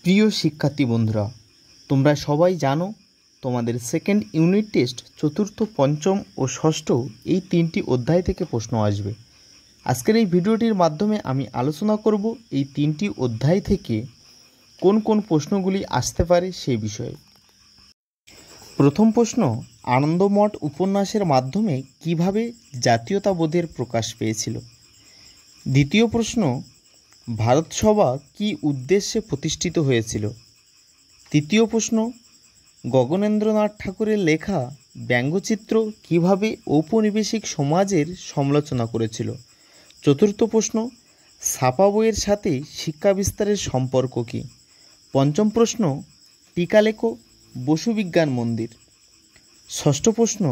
প্রিয় শিক্ষার্থী বন্ধুরা, তোমরা সবাই জানো তোমাদের সেকেন্ড ইউনিট টেস্ট চতুর্থ, পঞ্চম ও ষষ্ঠ এই তিনটি অধ্যায় থেকে প্রশ্ন আসবে। আজকের এই ভিডিওটির মাধ্যমে আমি আলোচনা করব এই তিনটি অধ্যায় থেকে কোন কোন প্রশ্নগুলি আসতে পারে সেই বিষয়ে। প্রথম প্রশ্ন, আনন্দমঠ উপন্যাসের মাধ্যমে কিভাবে জাতীয়তাবোধের প্রকাশ পেয়েছিল। দ্বিতীয় প্রশ্ন, ভারতসভা কী উদ্দেশ্যে প্রতিষ্ঠিত হয়েছিল। তৃতীয় প্রশ্ন, গগনেন্দ্রনাথ ঠাকুরের লেখা ব্যঙ্গচিত্র কিভাবে ঔপনিবেশিক সমাজের সমালোচনা করেছিল। চতুর্থ প্রশ্ন, ছাপা বইয়ের সাথে শিক্ষা বিস্তারের সম্পর্ক কী। পঞ্চম প্রশ্ন, টিকা লেখো বসু বিজ্ঞান মন্দির। ষষ্ঠ প্রশ্ন,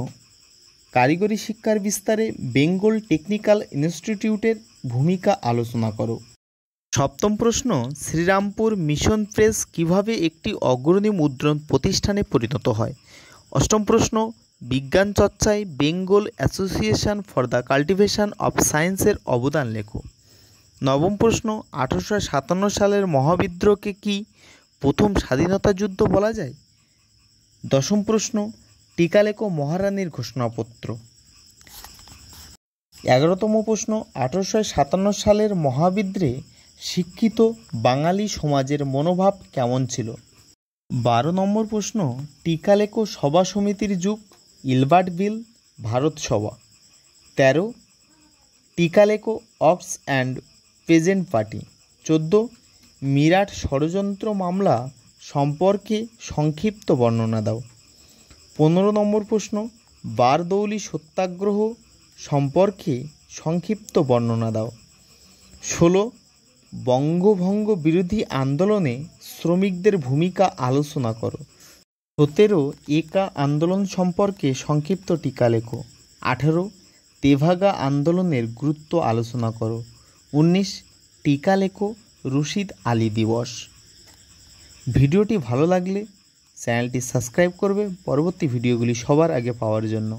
কারিগরি শিক্ষার বিস্তারে বেঙ্গল টেকনিক্যাল ইনস্টিটিউটের ভূমিকা আলোচনা করো। সপ্তম প্রশ্ন, শ্রীরামপুর মিশন প্রেস কিভাবে একটি অগ্রণী মুদ্রণ প্রতিষ্ঠানে পরিণত হয়। অষ্টম প্রশ্ন, বিজ্ঞান চর্চায় Bengal association for the cultivation of সায়েন্সের অবদান লেখো। নবম প্রশ্ন, 1857 সালের মহাবিদ্রোহকে কি প্রথম স্বাধীনতা যুদ্ধ বলা যায়। দশম প্রশ্ন, টিকা লেখো মহারানীর ঘোষণাপত্র। 11তম প্রশ্ন, 1857 সালের মহাবিদ্রোহে শিক্ষিত বাঙালি সমাজের মনোভাব কেমন ছিল। 12 নম্বর প্রশ্ন, টিকা লেখো সভা সমিতির যুগ, ইলবার্ট বিল, ভারত সভা। 13, টিকা লেখো অক্স অ্যান্ড পেজেন্ট পার্টি। 14, মিরাট ষড়যন্ত্র মামলা সম্পর্কে সংক্ষিপ্ত বর্ণনা দাও। 15 নম্বর প্রশ্ন, বারদৌলি সত্যাগ্রহ সম্পর্কে সংক্ষিপ্ত বর্ণনা দাও। 16, বঙ্গভঙ্গ বিরোধী আন্দোলনে শ্রমিকদের ভূমিকা আলোচনা করো। 17, একা আন্দোলন সম্পর্কে সংক্ষিপ্ত টিকা লেখো। 18, তেভাগা আন্দোলনের গুরুত্ব আলোচনা করো। 19, টিকা লেখো রশিদ আলী দিবস। ভিডিওটি ভালো লাগলে চ্যানেলটি সাবস্ক্রাইব করবে পরবর্তী ভিডিওগুলি সবার আগে পাওয়ার জন্য।